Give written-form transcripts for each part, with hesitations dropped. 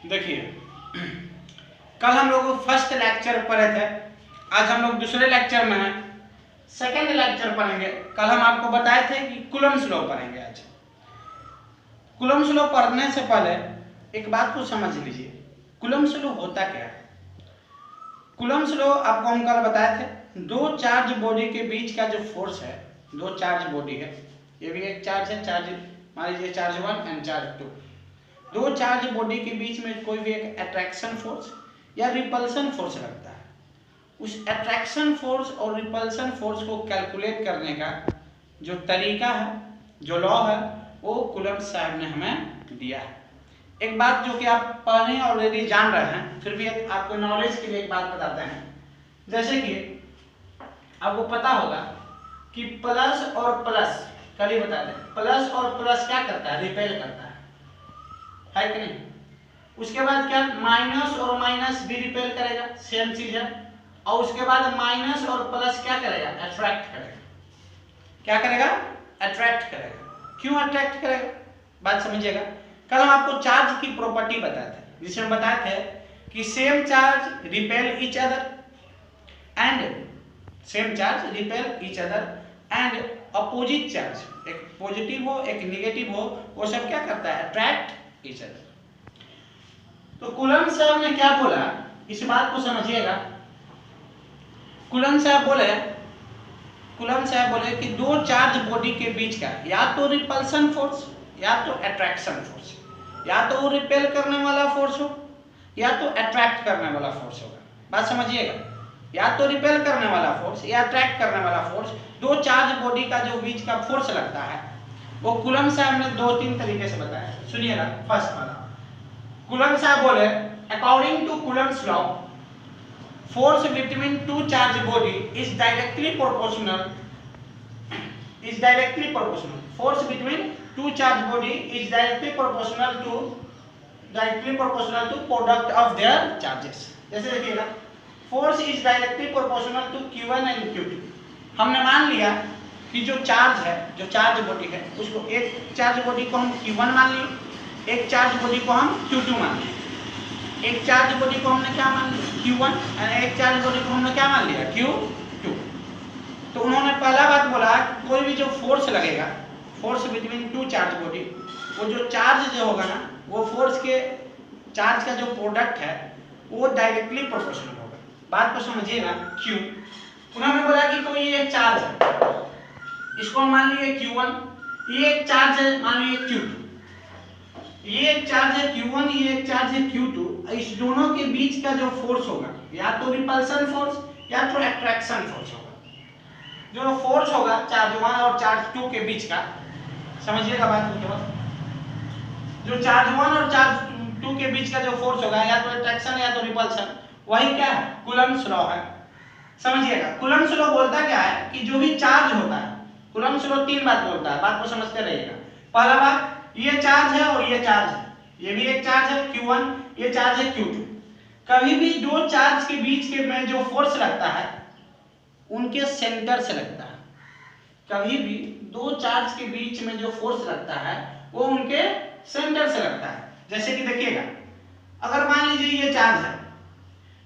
देखिए, कल हम लोग फर्स्ट लेक्चर पढ़े थे, आज हम लोग दूसरे लेक्चर में हैं, सेकेंड लेक्चर पढ़ेंगे। कल हम आपको बताए थे कि कूलम्ब्स लॉ पढ़ेंगे। आज कूलम्ब्स लॉ पढ़ने से पहले एक बात को समझ लीजिए, कूलम्ब्स लॉ होता क्या है। कूलम्ब्स लॉ आपको हम कल बताए थे, दो चार्ज बॉडी के बीच का जो फोर्स है, दो चार्ज बॉडी है, ये भी एक चार्ज है, चार्ज मान लीजिए चार्ज 1 एंड चार्ज 2। दो चार्ज बॉडी के बीच में कोई भी एक अट्रैक्शन फोर्स या रिपल्सन फोर्स लगता है। उस अट्रैक्शन फोर्स और रिपल्सन फोर्स को कैलकुलेट करने का जो तरीका है, जो लॉ है, वो कूलम्ब्स साहब ने हमें दिया है। एक बात जो कि आप पहले ऑलरेडी जान रहे हैं, फिर भी एक आपको नॉलेज के लिए एक बात बताते हैं। जैसे कि आपको पता होगा कि प्लस और प्लस, कल ही बता दें, प्लस और प्लस क्या करता है, रिपेल करता है कि नहीं। उसके बाद क्या, माइनस और माइनस भी रिपेल करेगा, सेम चीज है। और उसके बाद माइनस और प्लस क्या करेगा, अट्रैक्ट करेगा। क्या करेगा, अट्रैक्ट करेगा। क्यों अट्रैक्ट करेगा, बात समझिएगा। कल हम आपको चार्ज की प्रॉपर्टी बताए थे, जिसमें बताए थे कि same charge repel each other and same charge repel each other and opposite charge, एक पॉजिटिव हो एक नेगेटिव हो, वो सब क्या करता है, अट्रैक्ट ईच अदर। तो कूलम्ब्स साहब ने क्या बोला, इस बात को समझिएगा। कूलम्ब्स साहब बोले कि दो चार्ज बॉडी के बीच का या तो रिपल्सन फोर्स या तो अट्रैक्शन फोर्स, या तो वो रिपेल करने वाला फोर्स हो या तो अट्रैक्ट करने वाला फोर्स होगा। बात समझिएगा, या तो रिपेल करने वाला फोर्स या अट्रैक्ट करने वाला फोर्स। दो चार्ज बॉडी का जो बीच का फोर्स लगता है, वो कूलम्ब्स साहब ने दो तीन तरीके से बताया। सुनिएगा, फर्स्ट वाला, कूलम्ब्स साहब बोले according to Coulomb's law, force between two charge body is directly proportional force between two charge body is directly proportional to product of their charges। जैसे देखिएगा, force is directly proportional to q1 and q2। हमने मान लिया कि जो charge है, जो charge body है, उसको एक चार्ज बॉडी को हम q1 मान लिए, एक चार्ज बॉडी को हम q2 मान लिए। एक चार्ज बॉडी को हमने क्या मान लिया, Q1, और एक चार्ज बॉडी को हमने क्या मान लिया, Q2। तो उन्होंने पहला बात बोला, कोई भी जो फोर्स लगेगा, force between two charge body, वो जो चार्ज जो होगा ना, वो फोर्स के चार्ज का जो प्रोडक्ट है, वो डायरेक्टली प्रोपोर्शनल होगा। बात को समझिएगा। Q, उन्होंने बोला कि कोई एक चार्ज है, इसको मान लिए Q1, ये एक चार्ज है मान लिए Q2, ये एक चार्ज है Q1, ये एक चार्ज है Q2। इस दोनों के बीच का जो फोर्स होगा, या तो रिपल्सन फोर्स या तो अट्रैक्शन फोर्स होगा। जो फोर्स होगा चार्ज 1 और चार्ज 2 के बीच का, समझिएगा बात को। जो चार्ज 1 और चार्ज 2 के बीच का जो फोर्स होगा, या तो अट्रैक्शन या तो रिपल्सन, वही क्या है, कूलम्ब्स लॉ है। समझिएगा, कूलम्ब्स लॉ बोलता क्या है कि जो भी चार्ज होता है, कूलम्ब्स लॉ तीन बात बोलता है, बात को समझते रहिएगा। पहला बात, ये चार्ज है और ये चार्ज है, ये भी एक चार्ज है Q1, ये चार्ज है Q2। कभी भी दो चार्ज के बीच के में जो फोर्स लगता है, उनके सेंटर से लगता है। कभी भी दो चार्ज के बीच में जो फोर्स लगता है, वो उनके सेंटर से लगता है। जैसे कि देखिएगा, अगर मान लीजिए ये चार्ज है,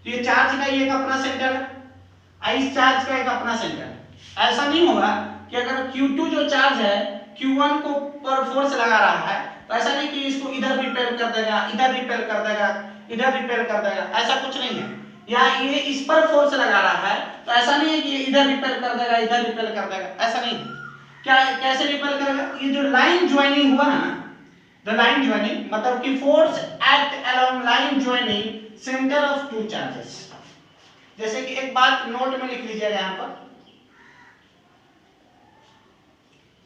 तो ये चार्ज का ये एक अपना सेंटर है, इस चार्ज का एक अपना सेंटर है। ऐसा नहीं होगा कि अगर Q2 जो चार्ज है Q1 को पर फोर्स लगा रहा है, तो ऐसा नहीं कि इसको इधर रिपेल कर देगा, इधर रिपेल कर देगा, इधर रिपेल कर देगा, ऐसा कुछ नहीं है। या ये इस पर फोर्स लगा रहा है, तो ऐसा नहीं है कि ये इधर रिपेल कर देगा, इधर रिपेल कर देगा, ऐसा नहीं है। क्या, कैसे रिपेल करेगा, ये जो लाइन ज्वाइनिंग हुआ ना, द लाइन ज्वाइनिंग मतलब कि force act along line joining centre of two charges. जैसे कि एक बात नोट में लिख लीजिएगा, यहां पर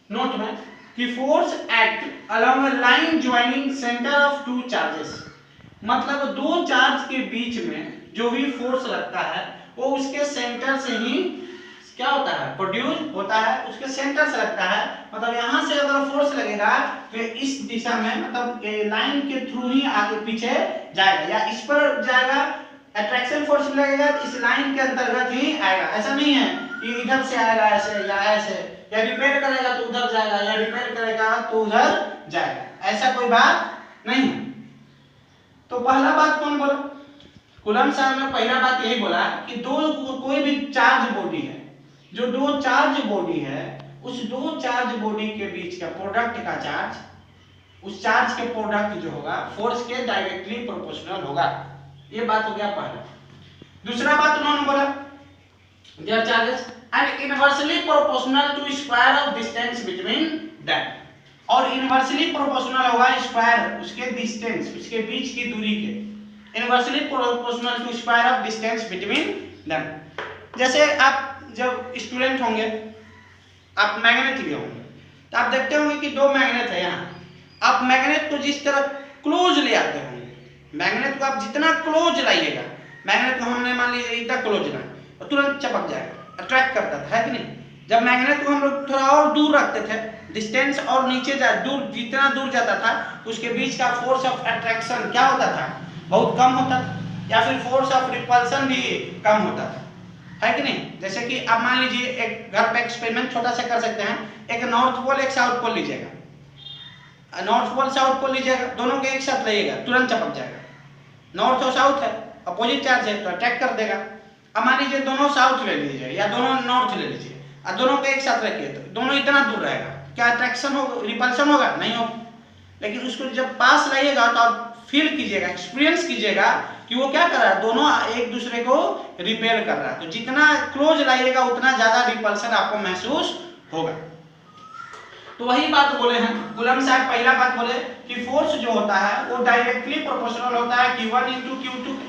नोट में, कि force act along a line joining centre of two charges, मतलब दो चार्ज के बीच में जो भी फोर्स लगता है, वो उसके सेंटर से ही क्या होता है, प्रोड्यूस होता है, उसके सेंटर से लगता है। मतलब यहां से अगर फोर्स लगेगा तो इस दिशा में, मतलब लाइन के थ्रू ही आगे पीछे जाएगा, या इस पर जाएगा। अट्रैक्शन फोर्स लगेगा तो इस लाइन के अंतर्गत ही आएगा। ऐसा नहीं है कि इधर से आएगा ऐसे या ऐसे, या रिपेल करेगा तो उधर जाएगा, या रिपेल करेगा तो उधर जाएगा, ऐसा कोई बात नहीं है। तो पहला बात कौन बोला? कूलम्ब साहब ने पहला बात यही बोला कि कोई भी चार्ज बॉडी है, जो दो चार्ज बॉडी है, उस दो चार्ज बॉडी के बीच का प्रोडक्ट का चार्ज, उस चार्ज के प्रोडक्ट जो होगा फोर्स के डायरेक्टली प्रोपोर्शनल होगा। ये बात हो गया पहला। दूसरा बात उन्होंने बोला their charges and inversely proportional to square of distance between them, और इनवर्सली प्रोपोर्शनल होगा स्क्वायर उसके डिस्टेंस, उसके बीच की दूरी के, inversely proportional to square of distance between them. जैसे आप जब स्टूडेंट होंगे, आप मैग्नेट लिए होंगे, तो आप देखते होंगे कि दो मैग्नेट है यहाँ, आप मैग्नेट को जिस तरह क्लोज ले आते होंगे, मैग्नेट को आप जितना क्लोज लाइएगा, मैग्नेट को हमने मान लीजिए इतना क्लोज लाए तो तुरंत चिपक जाएगा, अट्रैक्ट करता था, है कि नहीं? जब मैग्नेट को हम लोग थोड़ा और दूर रखते थे, डिस्टेंस और नीचे जा दूर, जितना दूर जाता था उसके बीच का फोर्स ऑफ अट्रैक्शन क्या होता था? बहुत कम होता था, या फिर फोर्स ऑफ रिपल्सन भी कम होता था, है कि नहीं? जैसे कि आप मान लीजिए एक घर पे एक्सपेरिमेंट छोटा सा कर सकते हैं, एक नॉर्थ पोल एक साउथ पोल लीजिएगा, नॉर्थ पोल साउथ पोल लीजिएगा, दोनों के एक साथ लाइएगा, तुरंत चिपक जाएगा। नॉर्थ और साउथ है, अपोजिट चार्ज है तो अट्रैक्ट कर देगा। अब मान लीजिए दोनों साउथ ले लीजिए या दोनों नॉर्थ ले लीजिए और दोनों को एक साथ रखिए, तो दोनों इतना दूर रहेगा, क्या अट्रैक्शन होगा, रिपल्सन होगा? नहीं होगा। लेकिन उसको जब पास लाइएगा तो आप फील कीजिएगा, एक्सपीरियंस कीजिएगा कि वो क्या कर रहा है, दोनों एक दूसरे को रिपेल कर रहा है। तो जितना क्लोज लाइएगा उतना ज्यादा रिपल्सन आपको महसूस होगा। तो वही बात बोले हैं कूलम्ब साहब, पहला बात बोले कि फोर्स जो होता है वो डायरेक्टली प्रोपोर्शनल होता है Q1 × Q2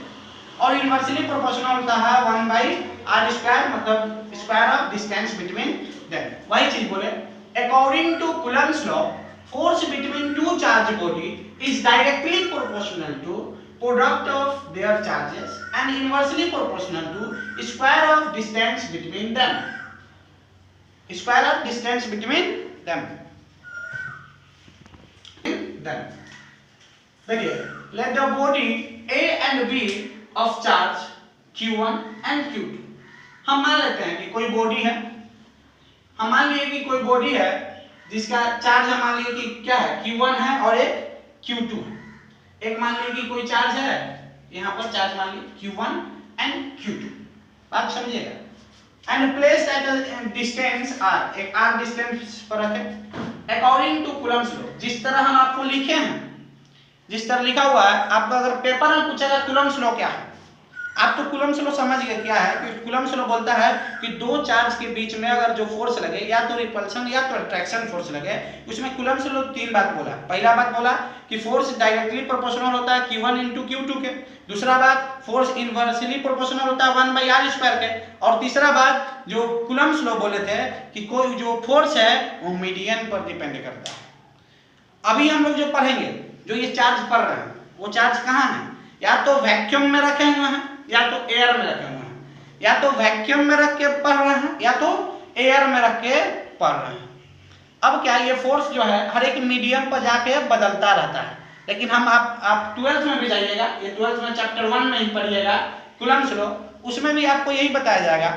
और इनवर्सली प्रोपोर्शनल होता है 1/r², मतलब square of distance between them. वही चीज बोले according to Coulomb's law, force between two charge body is directly proportional to product of their charges and inversely proportional to square of distance between them, square of distance between them. देखिए, let the body A and B of charge Q1 and Q2, हम मान लेते हैं कि कोई body है, हम मान लिए कि कोई बॉडी है जिसका चार्ज हम मान लिए कि क्या है, Q1 है और एक Q2 है। एक मान लिए कि कोई चार्ज है, यहाँ पर चार्ज मान लिए Q1 and Q2, बात समझिएगा। And place at a distance r, एक r डिस्टेंस पर रखें अकॉर्डिंग टू कूलम्ब्स लॉ, जिस तरह हम आपको लिखे हैं, जिस तरह लिखा हुआ है। आपको अगर पेपर में पूछेगा कूलम्ब्स लॉ क्या है, आप तो कूलम्ब्स लॉ समझ गए क्या है कि कूलम्ब्स लॉ बोलता है कि दो चार्ज के बीच में अगर जो फोर्स लगे, या तो रिपल्सन या तो अट्रैक्शन फोर्स लगे, उसमें कूलम्ब्स लॉ तीन बात बोला। पहला बात बोला कि फोर्स डायरेक्टली प्रोपोर्शनल होता है Q1 × Q2 के, दूसरा बात फोर्स इनवर्सली प्रोपोर्शनल होता है 1/r² के, और तीसरा बात जो कूलम्ब्स लॉ बोले थे कि कोई जो फोर्स है वो मीडियन पर डिपेंड करता है। अभी हम लोग जो पढ़ेंगे, जो ये चार्ज पढ़ रहे हैं, वो चार्ज कहाँ है, या तो वैक्यूम में रखे हुए हैं या तो एयर में रखे हुए हैं, या तो वैक्यूम में रख के पढ़ रहे हैं या तो एयर में रख के पढ़ रहे हैं। अब क्या ये फोर्स जो है हर एक मीडियम पर जाके बदलता रहता है, लेकिन हम आप 12th में भी जाइएगा, ये 12th में चैप्टर 1 में ही पढ़िएगा कूलम्ब्स लॉ, उसमें भी आपको यही बताया जाएगा।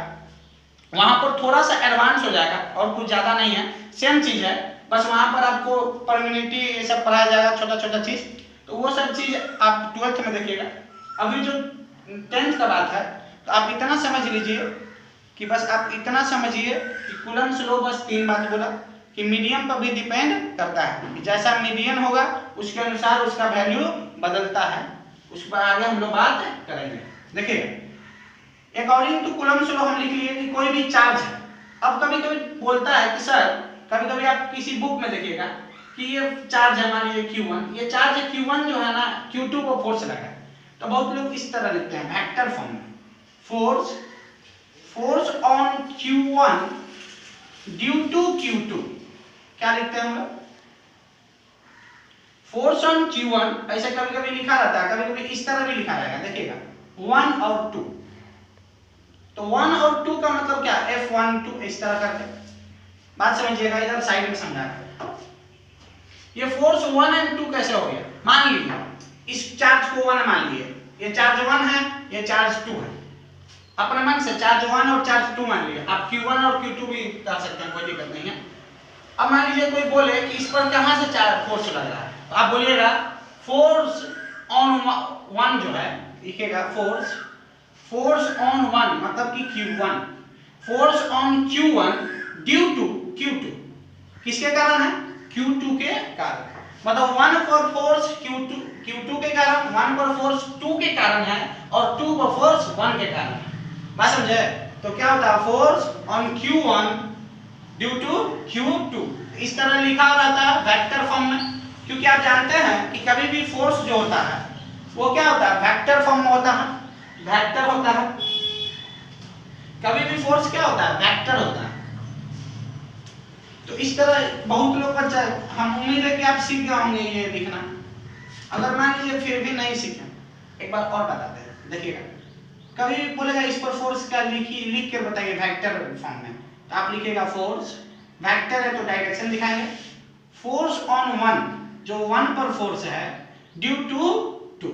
वहां पर थोड़ा सा एडवांस हो जाएगा और कुछ ज्यादा नहीं है, सेम चीज है, बस वहां पर आपको परमिनिटी ये सब पढ़ाया जाएगा, छोटा छोटा चीज, तो वो सब चीज आप 12th में देखिएगा। अभी जो 10th का बात है, तो आप इतना समझ लीजिए कि बस आप इतना समझिए कि कूलम्ब्स लॉ बस तीन बात बोला कि मीडियम पर भी डिपेंड करता है, कि जैसा मीडियम होगा उसके अनुसार उसका वैल्यू बदलता है। उस पर आगे हम लोग बात करेंगे। देखिए अकॉर्डिंग टू कूलम्ब्स लॉ हम लिख लिए कि कोई भी चार्ज है। अब कभी कभी बोलता है कि सर, कभी कभी आप किसी बुक में देखिएगा कि ये चार्ज है, मान लीजिए Q1, ये चार्ज Q1 जो है ना Q2 को फोर्स लगा है, तो बहुत लोग इस तरह लिखते हैं वेक्टर फॉर्म में, force on Q1 due to Q2। क्या लिखते हैं हम लोग, फोर्स ऑन Q1, ऐसे कभी कभी लिखा रहता है, कभी कभी इस तरह भी लिखा रहेगा, देखिएगा 1 और 2। तो 1 और 2 का मतलब क्या, F1 2 इस तरह करके बात समझिएगा, इधर साइड में समझा रहे। ये फोर्स 1 और 2 कैसे हो गया, मान लीजिए इस चार्ज को 1 मान लिए, ये चार्ज 1 है, ये चार्ज 2 है, अपने मन से चार्ज 1 और चार्ज 2 मान लिए, आप Q1 और Q2 भी कर सकते हैं, कोई दिक्कत नहीं है। अब मान लीजिए कोई बोले कि इस पर कहां से चार्ज फोर्स लग रहा है, तो आप बोलिएगा फोर्स ऑन वन जो है लिखेगा फोर्स ऑन वन मतलब कि Q1, force on Q1 due to Q2, किसके कारण है? Q2 के कारण। मतलब 1 पर फोर्स Q2 के कारण, 1 पर फोर्स 2 के कारण है और 2 पर फोर्स 1 के कारण है। बात समझे? तो क्या होता है force on Q1 due to Q2, इस तरह लिखा रहता है वेक्टर फॉर्म में, क्योंकि आप जानते हैं कि कभी भी फोर्स जो होता है वो क्या होता है? वेक्टर फॉर्म में होता है, वेक्टर होता है। कभी भी फोर्स क्या होता है? वेक्टर होता है। तो इस तरह बहुत लोग बच्चा, हम उम्मीद है कि आप सीख गए होंगे ये लिखना। अगर मान लीजिए फिर भी नहीं सीखे, एक बार और बताते हैं, देखिएगा। कभी भी बोलेगा इस पर फोर्स का लिख कर बताइए वेक्टर फॉर्म में, तो आप लिखिएगा फोर्स, वेक्टर है तो डायरेक्शन दिखाएंगे, फोर्स ऑन वन, जो 1 पर फोर्स है ड्यू टू 2।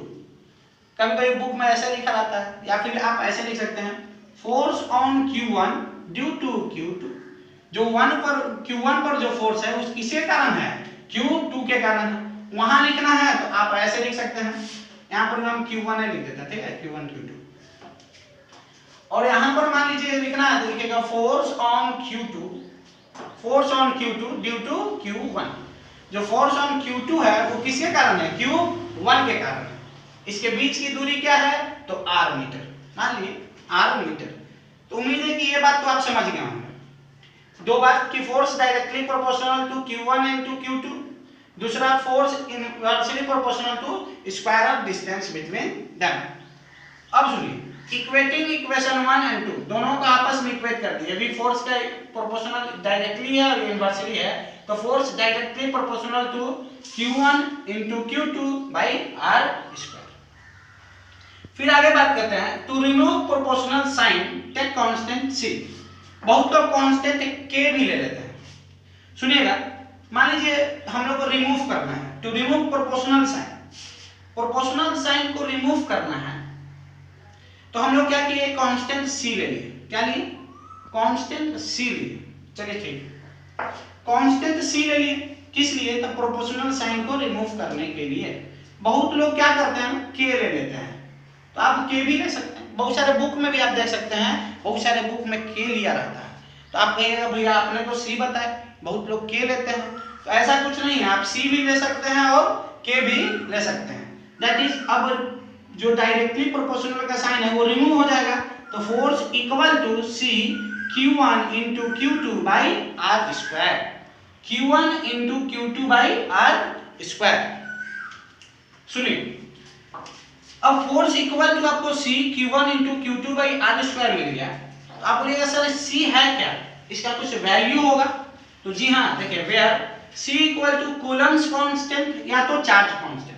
कभी कभी बुक में ऐसे लिखा रहता है, या फिर आप ऐसे लिख सकते हैं force on Q1 due to Q2, जो Q1 पर जो फोर्स है उस किसके कारण है? Q2 के कारण है। वहां लिखना है तो आप ऐसे लिख सकते हैं, यहाँ पर हम Q1 लिख देते हैं, ठीक है, Q1 Q2। और यहाँ पर मान लीजिए लिखना है तो लिखेगा force on Q2 due to Q1। जो फोर्स ऑन Q2 है वो किसके कारण है? Q1 के कारण है। इसके बीच की दूरी क्या है? तो R मीटर, मान लीजिए R मीटर। तो उम्मीद है कि ये बात तो आप समझ गए होंगे। दो बात कि force directly proportional to Q1 into Q2, दूसरा force inversely proportional to square of distance between them. अब सुनिए, इक्वेटिंग इक्वेशन 1 एंड 2 दोनों को आपस में इक्वेट कर दिए। अभी फोर्स का प्रोपोर्शनल डायरेक्टली है और इनवर्सली है, तो force directly proportional to Q1 into Q2 by R square. फिर आगे बात करते हैं, to remove proportional sign take constant C। बहुत लोग कांस्टेंट K भी ले लेते हैं। सुनिएगा, मान लीजिए हम लोग को रिमूव करना है, टू रिमूव प्रोपोर्शनल साइन को रिमूव करना है, तो हम लोग क्या किए? कांस्टेंट C ले लिए। क्या लिए? कांस्टेंट C लिए। चलिए ठीक, कांस्टेंट C ले लिए, किस लिए? तो प्रोपोर्शनल साइन को रिमूव करने के लिए। बहुत लोग क्या करते हैं? K ले लेते हैं, तो आप K भी ले सकते हैं। बहुत सारे बुक में भी आप देख सकते हैं, बहुत सारे बुक में K लिया रहता है। तो आप कहिएगा भैया आपने तो C बताया, बहुत लोग K लेते हैं। तो ऐसा कुछ नहीं है, आप C भी ले सकते हैं और K भी ले सकते हैं। दैट इज, अब जो डायरेक्टली प्रोपोर्शनल का साइन है वो रिमूव हो जाएगा, तो force equal to C Q1 into Q2 by R square, Q1 into Q2 by R square. सुनिए, अब फोर्स इक्वल टू आपको C Q1 into Q2 by R square मिल गया। तो आप बोलिएगा सर C है क्या? इसका कुछ वैल्यू होगा? तो जी हाँ, देखिए, where C equal to Coulomb's constant या तो चार्ज कांस्टेंट।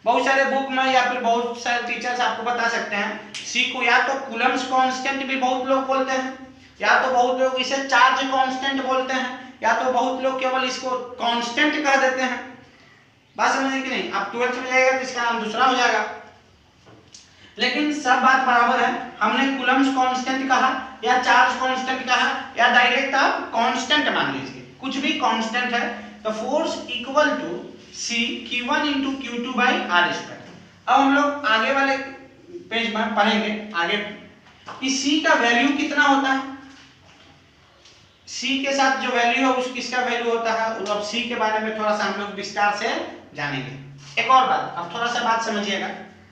बहुत सारे बुक में या फिर बहुत सारे टीचर्स आपको बता सकते हैं C को या तो कूलम्स कांस्टेंट भी बहुत लोग बोलते हैं, या तो बहुत लोग इसे चार्ज कांस्टेंट बोलते हैं, या तो बहुत लोग केवल इसको कांस्टेंट कह देते हैं। बात समझे कि नहीं? आप 12th में जाएगा तो इसका नाम दूसरा हो जाएगा, लेकिन सब बात बराबर है। हमने कूलम्स कांस्टेंट कहा या चार्ज कांस्टेंट कहा या डायरेक्ट आप कांस्टेंट मान लीजिए, कुछ भी कांस्टेंट है, तो force equal to C Q1 into Q2 by R square. अब हम लोग आगे वाले पेज में पढ़ेंगे आगे कि C का वैल्यू कितना होता है, C के साथ जो वैल्यू है उस किसका वैल्यू होता है, और अब C के बारे में थोड़ा सा हम लोग विस्तार से जानेंगे। एक और बात, अब थोड़ा सा बात समझिएगा।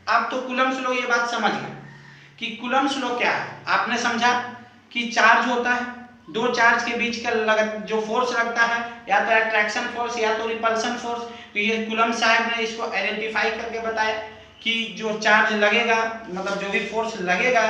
आप तो कूलम्स लॉ ये बात समझ गए कि कूलम्स लॉ क्या है। आपने समझा कि चार्ज होता है, दो चार्ज के बीच का जो फोर्स लगता है, या तो अट्रैक्शन फोर्स या तो रिपल्सन फोर्स। तो ये कूलम्ब साहब ने इसको आइडेंटिफाई करके बताया कि जो चार्ज लगेगा, मतलब जो भी फोर्स लगेगा,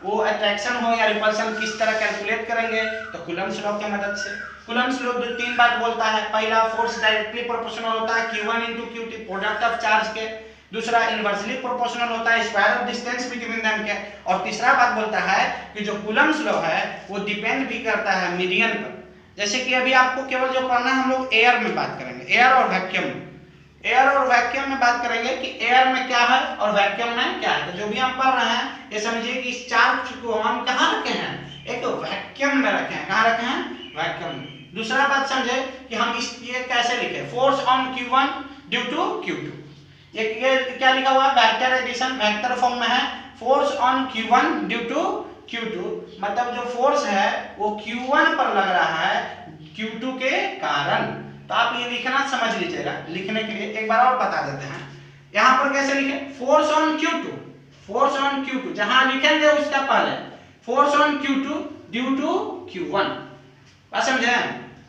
वो अट्रैक्शन हो या रिपल्सन किस तरह कैलकुलेट करेंगे, तो कूलम्ब लॉ की मदद से। कूलम्ब लॉ 3 बात बोलता है। पहला, फोर्स डायरेक्टली प्रोपोर्शनल होता है Q1 into Q2 product of charge के। दूसरा, इनवर्सली प्रोपोर्शनल होता है square of distance between them के। और तीसरा बात बोलता है कि जो कूलम्ब लॉ है वो डिपेंड भी करता है मीडियम पर। जैसे कि अभी आपको केवल जो पढ़ना है, हम लोग एयर में बात करेंगे, एयर और वैक्यूम में। एयर और वैक्यूम में बात करेंगे कि एयर में क्या है और वैक्यूम में क्या है। तो जो भी हम पढ़ रहे हैं ये समझिए कि इस चार्ज को हम कहाँ रखे हैं, एक वैक्यूम में रखे हैं। कहाँ रखे हैं? वैक्यूम में। दूसरा बात समझे कि हम इस ये कैसे लिखे, force on Q1 due to Q2। ये क्या लिखा हुआ है, वेक्टर एडिशन वेक्टर फॉर्म में है। Force on Q1 due to Q2, मतलब जो फोर्स है वो Q1 पर लग रहा है Q2 के कारण। तो आप ये लिखना समझ लीजिएगा। लिखने के लिए एक बार और बता देते हैं, यहाँ पर कैसे लिखे, force on Q2, force on Q2 जहां लिखेंगे उसका पहले force on Q2 due to Q1, बात समझे।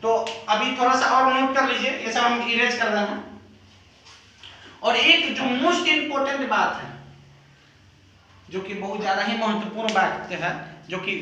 तो अभी थोड़ा सा और नोट कर लीजिए, ये सब हम इरेज कर रहे हैं। और एक जो मोस्ट इंपोर्टेंट बात है, जो कि बहुत ज्यादा ही महत्वपूर्ण बात है, जो कि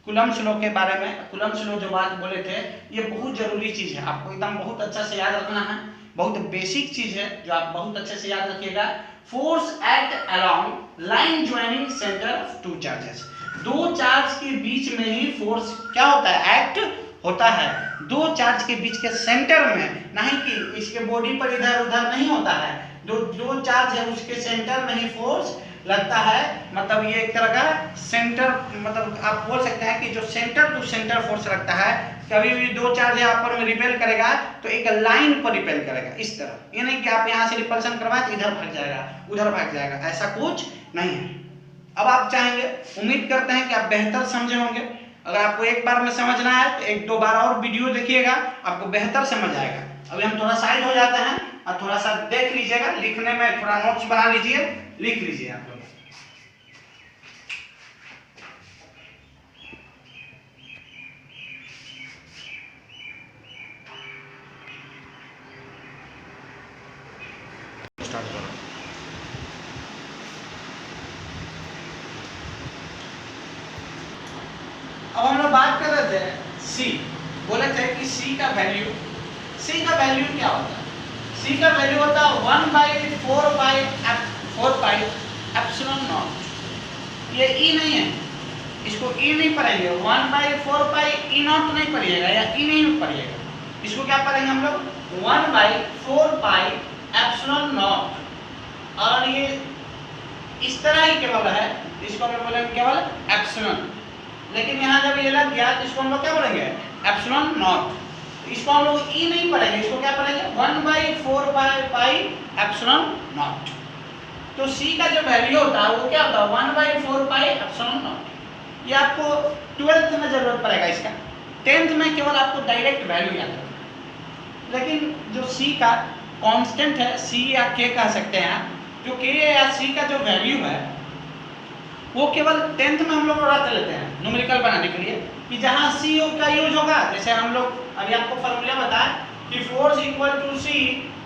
कूलम्ब्स लॉ के बारे में, कूलम्ब्स लॉ जो बात बोले थे, ये बहुत जरूरी चीज है, आपको एकदम बहुत अच्छा से याद रखना है। बहुत बेसिक चीज है जो आप बहुत अच्छे से याद रखिएगा। Force act along line joining centre of two charges, दो चार्ज के बीच में ही फोर्स क्या होता है, एक्ट होता है। दो चार्ज के बीच के सेंटर में, नहीं कि इसके बॉडी पर इधर उधर नहीं होता है। दो चार्ज है उसके सेंटर में ही फोर्स लगता है। मतलब ये एक तरह का सेंटर, मतलब आप बोल सकते हैं कि जो सेंटर टू सेंटर फोर्स लगता है। कभी भी दो चार्ज यहाँ पर में रिपेल करेगा तो एक लाइन पर रिपेल करेगा इस तरह, ये नहीं कि आप यहाँ से रिपल्शन करवाए तो इधर भाग जाएगा उधर भाग जाएगा, ऐसा कुछ नहीं है। अब आप चाहेंगे, उम्मीद करते हैं कि आप बेहतर समझे होंगे। अगर आपको एक बार में समझना है तो एक दो बार और वीडियो देखिएगा, आपको बेहतर समझ आएगा। अभी हम थोड़ा साइड हो जाते हैं और थोड़ा सा देख लीजिएगा, लिखने में थोड़ा नोट्स बना लीजिए, लिख लीजिए आप लोग। अब हम लोग बात कर रहे थे C, बोले थे कि C का वैल्यू क्या होता है। C का वैल्यू होता है 1/4 पाई एप्सिलॉन नॉट। ये E नहीं है, इसको E नहीं पढ़ेंगे, 1/4 पाई E नॉट नहीं पढ़िएगा या E नहीं पढ़िएगा, इसको क्या पढ़ेंगे हम लोग, 1/4 पाई एप्सिलॉन नॉट। और ये इस तरह ही केवल है, इसको हम लोग बोलेंगे केवल एप्सिलॉन। लेकिन यहाँ जब ये लग गया तो इसको हम लोग क्या बोलेंगे, एप्सिलॉन नॉट। इसको हम लोग E नहीं पढ़ेंगे, इसको क्या पढ़ेंगे, 1/4 पाई एप्सिलॉन नॉट। तो C का जो वैल्यू होता है वो क्या होता है, 1/4 पाई एप्सिलॉन नॉट। ये आपको 12th में जरूरत पड़ेगा इसका, 10th में केवल आपको डायरेक्ट वैल्यू याद रखना। लेकिन जो C का कांस्टेंट है, C या K कह सकते हैं, जो K या C का जो वैल्यू है वो केवल 10th में हम लोग रख लेते हैं न्यूमेरिकल बनाने के लिए, कि जहां C का यूज होगा। जैसे हम लोग अभी आपको फॉर्मूला बताया कि force equal to C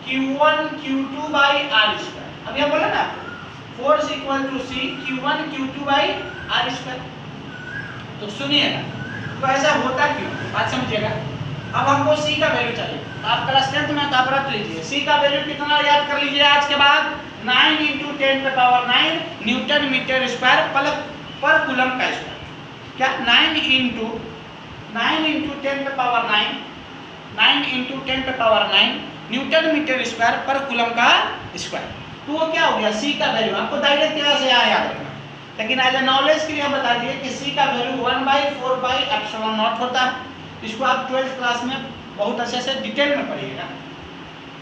Q1 Q2 by R square. अभी आप बोला ना, force equal to C Q1 Q2 by R square. तो सुनिएगा, तो ऐसा होता क्यों, बात समझिएगा। अब हमको C का वैल्यू चाहिए, तो आप क्लास 10th में तो आप रख लीजिए। C का वैल्यू कितना याद कर लीजिए आज के बाद, 9 × 10⁻⁹ न्यूटन मीटर स्क्वायर पर कूलम का स्क्वायर। क्या 9 × 10⁻⁹ न्यूटन मीटर स्क्वायर पर कूलम का स्क्वायर। तो वो क्या हो गया, C का वैल्यू आपको डायरेक्ट यहाँ से यहाँ याद रखना, लेकिन एज ए नॉलेज के लिए हम बता दिए कि C का वैल्यू 1/4 पाई एप्सिलॉन नॉट होता है। इसको आप 12th क्लास में बहुत अच्छे से डिटेल में पढ़िएगा।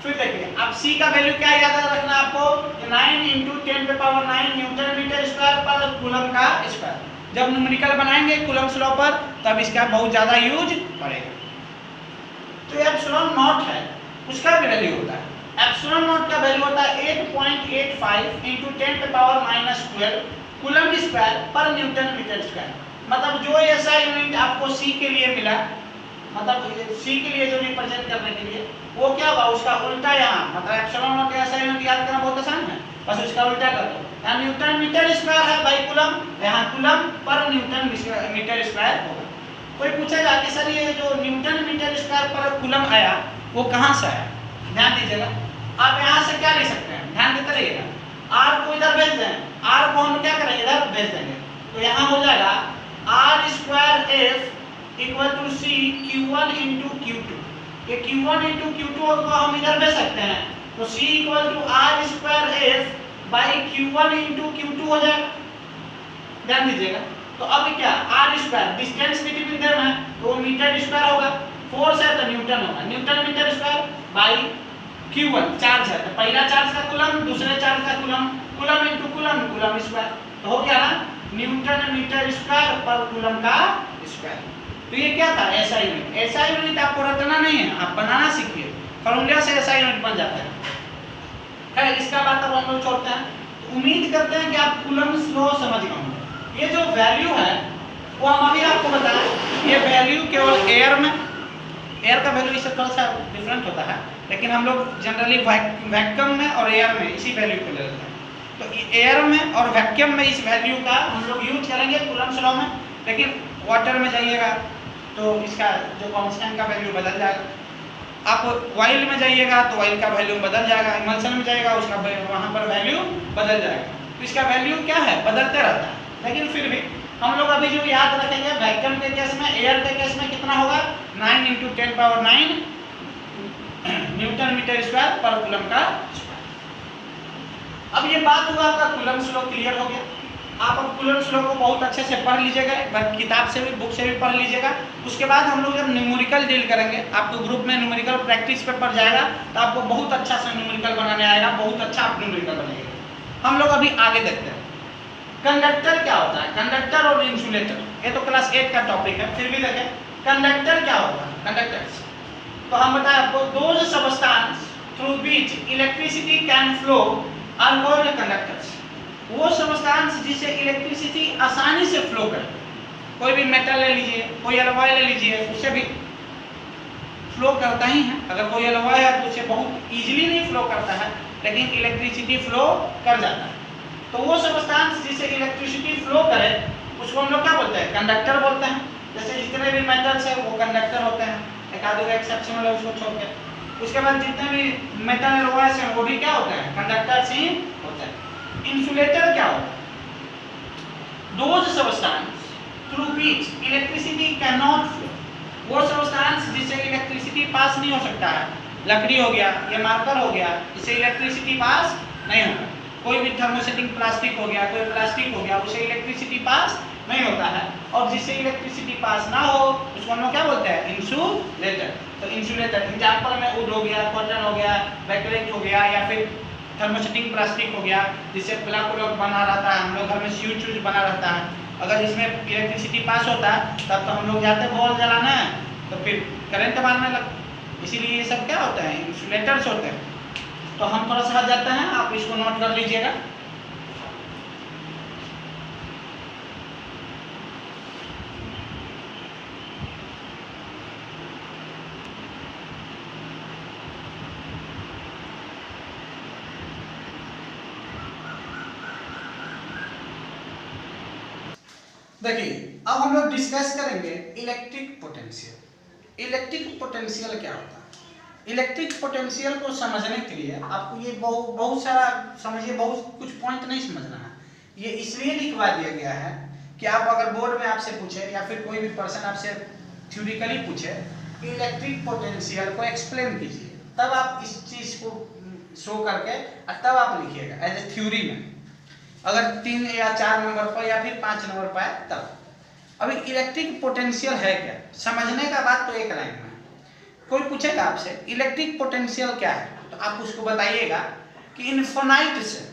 फिर देखिए, अब C का वैल्यू क्या याद रखना आपको, 9 × 10⁻⁹ न्यूटन मीटर स्क्वायर पर कूलम का स्क्वायर। जब न्यूमेरिकल बनाएंगे कूलम्ब्स लॉ पर तब इसका बहुत ज्यादा यूज पड़ेगा। तो एप्सिलॉन नॉट है, उसका वैल्यू होता है, एप्सिलॉन नॉट का वैल्यू होता है 8.85 × 10⁻⁻12 कूलम स्क्वायर पर न्यूटन मीटर स्क्वायर। मतलब जो ऐसा यूनिट आपको C के लिए मिला, मतलब C के लिए जो रिप्रेजेंट करने के लिए, वो क्या होगा, उसका उल्टा यहाँ, मतलब एप्सिलॉन नॉट ऐसा यूनिट याद करना बहुत आसान है, बस उसका उल्टा कर दो। यहाँ न्यूटन मीटर स्क्वायर है बाई कूलम, यहाँ कूलम पर न्यूटन मीटर स्क्वायर होगा। कोई पूछेगा कि सर ये जो न्यूटन मीटर स्क्वायर पर कूलम आया वो कहाँ से आया, ध्यान दीजिएगा। आप यहाँ से क्या ले सकते हैं, ध्यान देते रहिएगा, R को इधर भेज दें, R को हम क्या करेंगे, इधर भेज देंगे, तो यहाँ हो जाएगा R² F = C Q1 × Q2। ये Q1 × Q2 को हम इधर भेज सकते हैं, तो C = R² F by Q1 × Q2 हो जाएगा, ध्यान दीजिएगा। तो अब क्या, R² डिस्टेंस बिटवीन देम है तो मीटर स्क्वायर होगा, फोर्स है तो न्यूटन होगा, newton metre square by Q1 charge है, तो पहला चार्ज का कूलम, दूसरे चार्ज का coulomb, coulomb into coulomb, coulomb square, तो हो गया ना न्यूटन मीटर स्क्वायर पर कूलम का स्क्वायर। तो ये क्या था एसआई यूनिट। एसआई यूनिट आपको रटना नहीं है, आप बनाना सीखिए, फॉर्मूला से एसआई यूनिट बन जाता है। खैर इसका बात अब हम लोग छोड़ते हैं। तो उम्मीद करते हैं कि आप कूलम्स लॉ समझ गए होंगे। ये जो वैल्यू है वो हम अभी आपको बताएं, ये वैल्यू केवल एयर में, एयर का वैल्यू इससे थोड़ा सा डिफरेंट होता है, लेकिन हम लोग जनरली वैक्यूम में और एयर में इसी वैल्यू को ले लेते हैं। तो एयर में और वैक्यूम में इस वैल्यू का हम लोग यूज करेंगे कूलम्स लॉ में, लेकिन वाटर में जाइएगा तो इसका जो कांस्टेंट का वैल्यू बदल जाएगा। आप ऑयल में जाइएगा तो ऑयल का वैल्यू बदल जाएगा, इमल्शन में जाएगा उसका वहाँ पर वैल्यू बदल जाएगा। तो इसका वैल्यू क्या है, बदलते रहता है, लेकिन फिर भी हम लोग अभी जो याद रखेंगे वैक्यूम के केस में, एयर के केस में कितना होगा 9 × 10⁹ न्यूटन मीटर स्क्वायर पर कूलम का स्क्वायर। अब ये बात हुआ आपका कूलम्स लॉ क्लियर हो गया। आप अब कूलम्स लॉ को बहुत अच्छे से पढ़ लीजिएगा, एक बार किताब से भी बुक से भी पढ़ लीजिएगा। उसके बाद हम लोग जब न्यूमेरिकल डील करेंगे, आपको ग्रुप में न्यूमेरिकल प्रैक्टिस पेपर जाएगा तो आपको बहुत अच्छा से न्यूमेरिकल बनाने आएगा, बहुत अच्छा आप न्यूमेरिकल बनाइएगा। हम लोग अभी आगे देखते हैं कंडक्टर क्या होता है, कंडक्टर और इंसुलेटर। ये तो क्लास 8 का टॉपिक है, फिर भी देखें कंडक्टर क्या होता है। कंडक्टर्स तो हम बताएं आपको, those substance through which electricity can flow are called conductors. वो सबस्टेंस जिससे इलेक्ट्रिसिटी आसानी से फ्लो करे, कोई भी मेटल ले लीजिए, कोई एलॉय ले लीजिए, उससे भी फ्लो करता ही है। अगर कोई एलॉय है तो उससे बहुत इजीली नहीं फ्लो करता है, लेकिन इलेक्ट्रिसिटी फ्लो कर जाता है। तो वो सबस्टेंस जिससे इलेक्ट्रिसिटी फ्लो करे उसको हम लोग क्या बोलते हैं, कंडक्टर बोलते हैं। जैसे जितने भी मेटल्स हैं वो कंडक्टर होते हैं, एक आधे का एक्सेप्शन है उसको छोड़ के। उसके बाद जितने भी मेटल एलॉयस हैं वो भी क्या होते हैं, कंडक्टर्स ही होते हैं। इंसुलेटर क्या होता है, those substance through which electricity can not flow. वो सबस्टेंस जिससे इलेक्ट्रिसिटी पास नहीं हो सकता है, लकड़ी हो गया, ये मार्कर हो गया, इससे इलेक्ट्रिसिटी पास नहीं होगा। कोई भी थर्मोसेटिंग प्लास्टिक हो गया, कोई प्लास्टिक हो गया, उससे इलेक्ट्रिसिटी पास नहीं होता है। और जिससे इलेक्ट्रिसिटी पास ना हो उसको हम लोग क्या बोलते हैं, इंसुलेटर। तो इंसुलेटर एग्जांपल में वुड हो गया, कॉटन हो गया, बैकलेट हो गया, या फिर थर्मोसेटिंग प्लास्टिक हो गया, जिससे प्लग बना रहता है, हम लोग घर में स्विच बना रहता है। अगर इसमें इलेक्ट्रिसिटी पास होता है तब तो हम लोग जाते बॉल जलाना है तो फिर करंट मारने लगते। इसीलिए ये सब क्या होता है, इंसुलेटर्स होते हैं। तो हम थोड़ा सा हट जाते हैं, आप इसको नोट कर लीजिएगा। देखिए अब हम लोग डिस्कस करेंगे इलेक्ट्रिक पोटेंशियल। इलेक्ट्रिक पोटेंशियल क्या होता है। इलेक्ट्रिक पोटेंशियल को समझने के लिए आपको ये बहुत सारा समझिए, बहुत कुछ पॉइंट नहीं समझना है। ये इसलिए लिखवा दिया गया है कि आप अगर बोर्ड में आपसे पूछे या फिर कोई भी पर्सन आपसे थ्योरिकली पूछे इलेक्ट्रिक पोटेंशियल को एक्सप्लेन कीजिए, तब आप इस चीज को शो करके तब आप लिखिएगा एज ए थ्योरी में, अगर 3 या 4 नंबर पर या फिर 5 नंबर पर आए तब। अभी इलेक्ट्रिक पोटेंशियल है क्या, समझने का बात तो एक लाइन में। कोई पूछेगा आपसे इलेक्ट्रिक पोटेंशियल क्या है, तो आप उसको बताइएगा कि इन्फिनिटी से,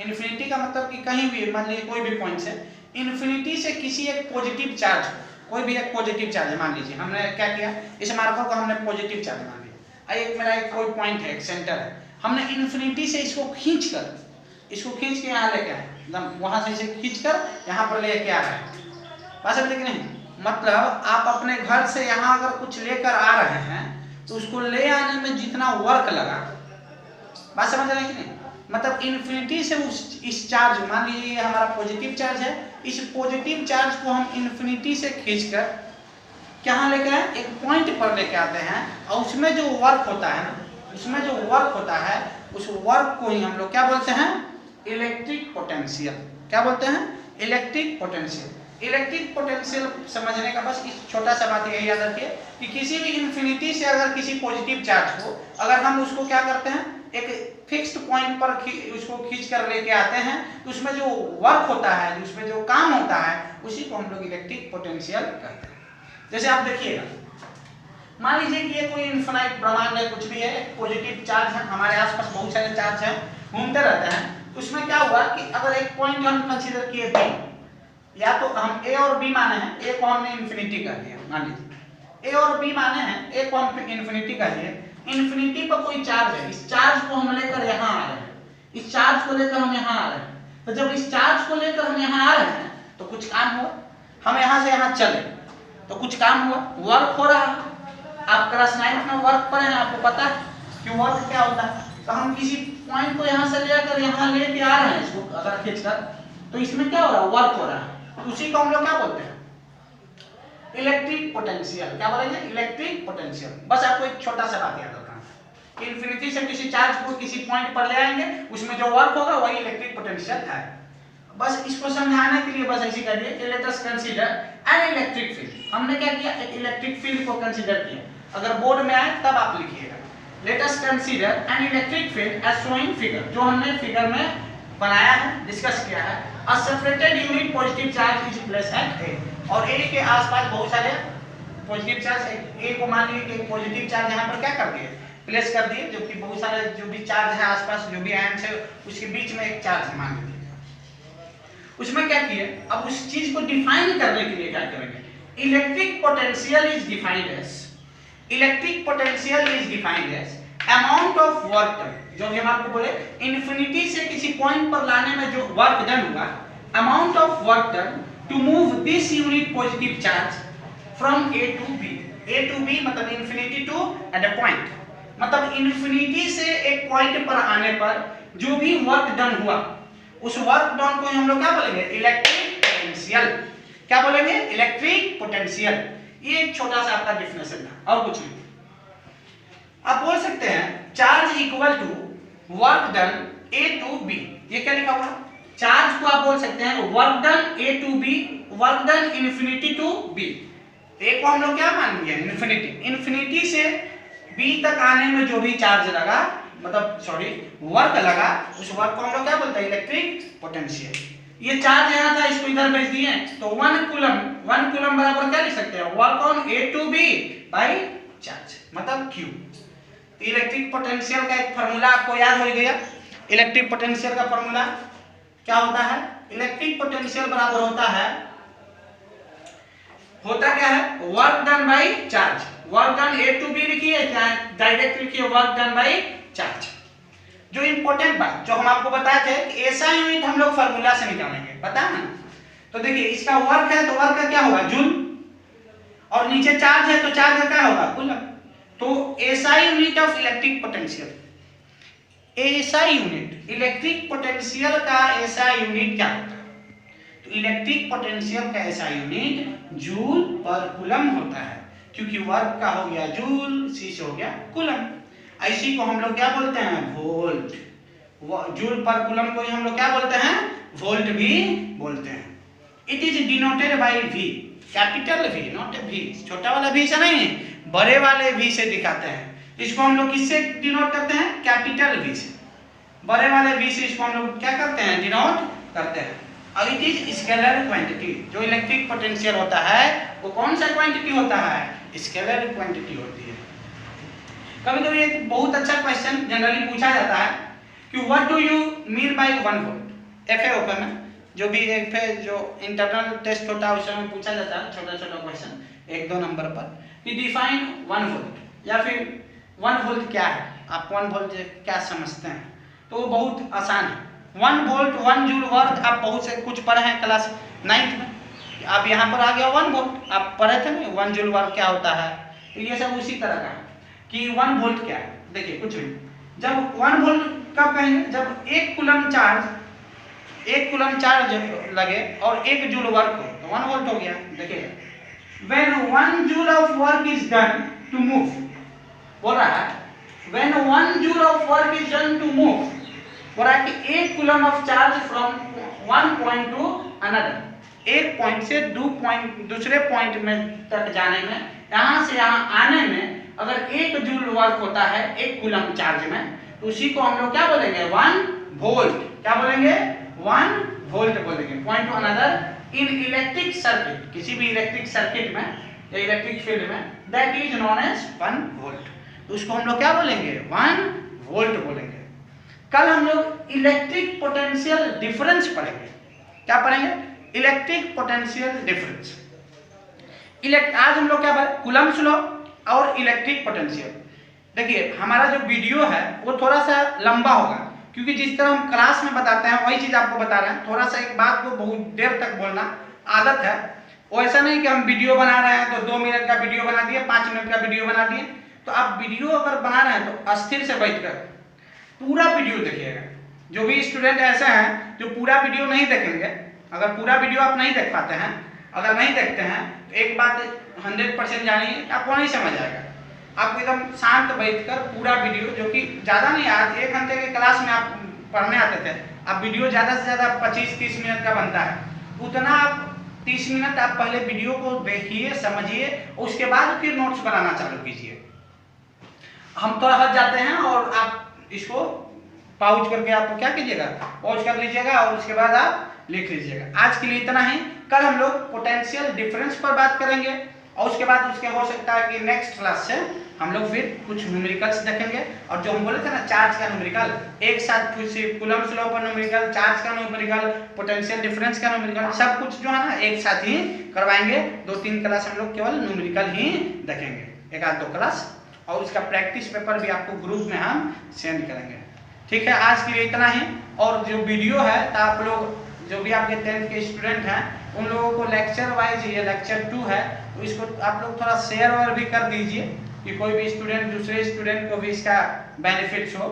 इन्फिनिटी का मतलब कि कहीं भी मान लीजिए कोई भी पॉइंट से, इन्फिनिटी से किसी एक पॉजिटिव चार्ज, कोई भी एक पॉजिटिव चार्ज है, मान लीजिए हमने क्या किया, इस मार्कर को हमने पॉजिटिव चार्ज मान लिया। एक मेरा एक कोई पॉइंट है, एक सेंटर है, हमने इन्फिनिटी से इसको खींच के यहाँ लेके आए, एकदम वहां से इसे खींचकर यहाँ पर लेके आ रहे हैं। बात समझे कि नहीं, मतलब आप अपने घर से यहाँ अगर कुछ लेकर आ रहे हैं तो उसको ले आने में जितना वर्क लगा, बात समझ रहे हैं कि नहीं, मतलब इन्फिनिटी से इस चार्ज, मान लीजिए ये हमारा पॉजिटिव चार्ज है, इस पॉजिटिव चार्ज को हम इन्फिनिटी से खींचकर कहाँ लेके आए, एक पॉइंट पर लेके आते हैं, और उसमें जो वर्क होता है ना, उसमें जो वर्क होता है उस वर्क को ही हम लोग क्या बोलते हैं, इलेक्ट्रिक पोटेंशियल। क्या बोलते हैं, इलेक्ट्रिक पोटेंशियल। इलेक्ट्रिक पोटेंशियल समझने का बस इस छोटा सा बात ये याद रखिए कि किसी भी इन्फिनिटी से अगर किसी पॉजिटिव चार्ज को अगर हम उसको क्या करते हैं, एक फिक्स्ड पॉइंट पर उसको खींच कर लेके आते हैं, तो उसमें जो वर्क होता है, उसमें जो काम होता है, उसी को हम लोग इलेक्ट्रिक पोटेंशियल कहते हैं। जैसे आप देखिएगा मान लीजिए कि ये कोई इन्फिनाइट ब्रह्मांड है, कुछ भी है, पॉजिटिव चार्ज है, हमारे आसपास बहुत सारे चार्ज हैं, घूमते रहते हैं। तो उसमें क्या हुआ कि अगर एक पॉइंट हम कंसीडर किए थे, या तो हम ए और बी माने हैं, ए को हमने इन्फिनिटी कर दिया, मान लीजिए ए और बी माने हैं, ए को हम इन्फिनिटी कर दिए, इन्फिनिटी पर कोई चार्ज है, इस चार्ज को हम लेकर यहाँ आ रहे हैं, इस चार्ज को लेकर हम यहाँ आ रहे हैं। तो जब इस चार्ज को लेकर हम यहाँ आ रहे हैं तो कुछ काम हुआ, हम यहाँ से यहाँ चले तो कुछ काम हुआ, वर्क हो रहा है। आप क्लास 9 में वर्क पढ़े हैं, आपको पता है कि वर्क क्या होता है। तो हम किसी पॉइंट को यहाँ से लेकर यहाँ लेके आ रहे हैं, इसको अगर खींचकर, तो इसमें क्या हो रहा है, वर्क हो रहा है। तो उसी को हम लोग क्या बोलते हैं, इलेक्ट्रिक पोटेंशियल। क्या बोलेंगे, इलेक्ट्रिक पोटेंशियल। बस आपको एक छोटा सा बात याद रखना, इन्फिनिटी से किसी चार्ज को किसी पॉइंट पर ले आएंगे, उसमें जो वर्क होगा वही इलेक्ट्रिक पोटेंशियल है। बस इसको समझाने के लिए बस ऐसे करिए कि late us consider an electric field. हमने क्या किया, एक इलेक्ट्रिक फील्ड को कंसीडर किया। अगर बोर्ड में आए तब आप लिखिएगा, let us consider an electric field as showing figure, जो हमने फिगर में बनाया है, डिस्कस किया है। A separated unit positive charge is placed at A, और ए के आसपास बहुत सारे पॉजिटिव चार्ज, ए को मान लीजिए कि पॉजिटिव चार्ज यहाँ पर क्या कर दिए, प्लेस कर दिए, जबकि बहुत सारे जो भी चार्ज है आसपास, जो भी आयन्स है, उसके बीच में एक चार्ज मान लीजिए। उसमें क्या किए, अब उस चीज को डिफाइन करने के लिए क्या करेंगे, electric potential is defined as, electric potential is defined as amount of work done, जो हम आपको बोले इन्फिनिटी से किसी पॉइंट पर लाने में जो वर्क डन हुआ, amount of work done to move this unit positive charge from A to B. A to B मतलब infinity to at a point, मतलब इन्फिनिटी से एक पॉइंट पर आने पर जो भी वर्क डन हुआ, उस वर्क डन को हम लोग क्या बोलेंगे, इलेक्ट्रिक पोटेंशियल। क्या बोलेंगे, इलेक्ट्रिक पोटेंशियल। ये एक छोटा सा आपका डेफिनेशन था, और कुछ नहीं। आप बोल सकते हैं charge equal to work done A to B. ये क्या लिखा हुआ, चार्ज को आप बोल सकते हैं work done A to B, work done infinity to B. A को हम लोग क्या मान लिया, इन्फिनिटी, इन्फिनिटी से बी तक आने में जो भी चार्ज लगा, मतलब सॉरी वर्क लगा, उस वर्क को हम लोग क्या बोलते हैं, इलेक्ट्रिक पोटेंशियल। ये चार्ज यहाँ था, इसको इधर भेज दिए, तो 1 कूलम बराबर क्या लिख सकते हैं, work on A to B by charge, मतलब Q। इलेक्ट्रिक पोटेंशियल का एक फार्मूला आपको याद हो गया। इलेक्ट्रिक पोटेंशियल का फार्मूला क्या होता है, इलेक्ट्रिक पोटेंशियल बराबर होता क्या है, work done by charge. Work done A to B लिखिए, डायरेक्ट लिखिए वर्क डन बाई चार्ज। जो इंपॉर्टेंट बात जो हम आपको बताए थे कि ऐसा यूनिट हम लोग फार्मूला से निकालेंगे, पता है ना। तो देखिए इसका वर्क है, तो वर्क का क्या होगा, जूल, और नीचे चार्ज है तो चार्ज का क्या होगा, कूलम। तो SI unit of electric potential, SI unit electric potential का एसआई यूनिट क्या होता है, तो इलेक्ट्रिक पोटेंशियल का एसआई यूनिट जूल पर कूलम होता है, क्योंकि वर्क का हो गया जूल, सी से हो गया कूलम। इसी को हम लोग क्या बोलते हैं, वोल्ट। जूल पर कूलम को हम लोग क्या बोलते हैं, वोल्ट भी बोलते हैं। It is denoted by V, capital V, not V, छोटा वाला वी से नहीं, बड़े वाले वी से दिखाते हैं। इसको हम लोग किससे डिनोट करते हैं, कैपिटल वी से, बड़े वाले वी से इसको हम लोग क्या करते हैं, डिनोट करते हैं। और इट इज स्केलर क्वांटिटी, जो इलेक्ट्रिक पोटेंशियल होता है वो कौन सा क्वांटिटी होता है, स्केलर क्वांटिटी होती है। कभी कभी एक बहुत अच्छा क्वेश्चन जनरली पूछा जाता है कि what do you mean by 1 volt. FA open में जो भी एफए जो इंटरनल टेस्ट होता है उसमें पूछा जाता है छोटा छोटा क्वेश्चन 1-2 नंबर पर कि डिफाइन 1 वोल्ट, या फिर 1 वोल्ट क्या है, आप 1 वोल्ट क्या समझते हैं। तो वो बहुत आसान है। 1 वोल्ट 1 जूल वर्क आप बहुत से कुछ पढ़े हैं क्लास 9th में, आप यहाँ पर आ गया 1 वोल्ट, आप पढ़े थे ना 1 जूल वर्क क्या होता है। तो ये सब उसी तरह का है कि 1 वोल्ट क्या है। देखिए कुछ भी, जब 1 वोल्ट कब कहेंगे, जब 1 कूलम चार्ज लगे और 1 जूल वर्क हो तो 1 वोल्ट हो गया। देखिए when 1 joule of work is done to move, बोल रहा है when 1 joule of work is done to move, बोल रहा है कि 1 coulomb of charge from 1 point to another, एक पॉइंट से दूसरे पॉइंट में तक जाने में, यहाँ से यहाँ आने में अगर 1 जूल वर्क होता है 1 कूलम चार्ज में, तो उसी को हम लोग क्या बोलेंगे, 1 वोल्ट। क्या बोलेंगे, 1 वोल्ट बोलेंगे। Point to another in electric circuit, किसी भी इलेक्ट्रिक सर्किट में या इलेक्ट्रिक फील्ड में that is known as 1 volt. तो उसको हम लोग क्या बोलेंगे, 1 वोल्ट बोलेंगे। कल हम लोग इलेक्ट्रिक पोटेंशियल डिफरेंस पढ़ेंगे। क्या पढ़ेंगे, इलेक्ट्रिक पोटेंशियल डिफरेंस। आज हम लोग क्या पढ़े, कूलम्ब्स लॉ और इलेक्ट्रिक पोटेंशियल। देखिए हमारा जो वीडियो है वो थोड़ा सा लंबा होगा, क्योंकि जिस तरह हम क्लास में बताते हैं वही चीज आपको बता रहे हैं। थोड़ा सा एक बात को बहुत देर तक बोलना आदत है, वो ऐसा नहीं कि हम वीडियो बना रहे हैं तो 2 मिनट का वीडियो बना दिए, 5 मिनट का वीडियो बना दिए। तो आप वीडियो अगर बना रहे हैं तो स्थिर से बैठकर पूरा वीडियो देखिएगा। जो भी स्टूडेंट ऐसे हैं जो पूरा वीडियो नहीं देखेंगे, अगर पूरा वीडियो आप नहीं देख पाते हैं, अगर नहीं देखते हैं तो एक बात 100% जानिए, आपको नहीं समझ आएगा। आप एकदम शांत बैठकर पूरा वीडियो, जो कि ज़्यादा नहीं, आज 1 घंटे के क्लास में आप पढ़ने आते थे, अब वीडियो ज़्यादा से ज़्यादा 25-30 मिनट का बनता है, उतना आप 30 मिनट आप पहले वीडियो को देखिए, समझिए, उसके बाद फिर नोट्स बनाना चालू कीजिए। हम थोड़ा हट जाते हैं और आप इसको पाउज करके आप क्या कीजिएगा, पॉज कर लीजिएगा और उसके बाद आप लिख लीजिएगा। आज के लिए इतना ही। कल हम लोग पोटेंशियल डिफरेंस पर बात करेंगे और उसके बाद उसके हो सकता है कि नेक्स्ट क्लास से हम लोग फिर कुछ न्यूमेरिकल्स देखेंगे। और जो हम बोले थे ना चार्ज का न्यूमेरिकल, एक साथ फिर से कूलम्ब्स लॉ पर न्यूमेरिकल, चार्ज का न्यूमेरिकल, पोटेंशियल डिफरेंस का न्यूमेरिकल, सब कुछ जो है ना एक साथ ही करवाएंगे। 2-3 क्लास हम लोग केवल न्यूमेरिकल ही देखेंगे, 1-2 क्लास, और उसका प्रैक्टिस पेपर भी आपको ग्रुप में हम सेंड करेंगे। ठीक है, आज के लिए इतना ही। और जो वीडियो है तो आप लोग जो भी आपके 10th के स्टूडेंट हैं उन लोगों को लेक्चर वाइज, ये लेक्चर 2 है, तो इसको आप लोग थोड़ा शेयर और भी कर दीजिए कि कोई भी स्टूडेंट दूसरे स्टूडेंट को भी इसका बेनिफिट्स हो।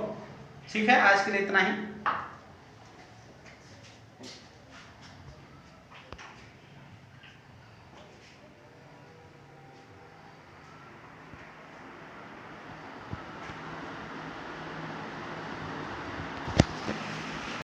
ठीक है, आज के लिए इतना ही।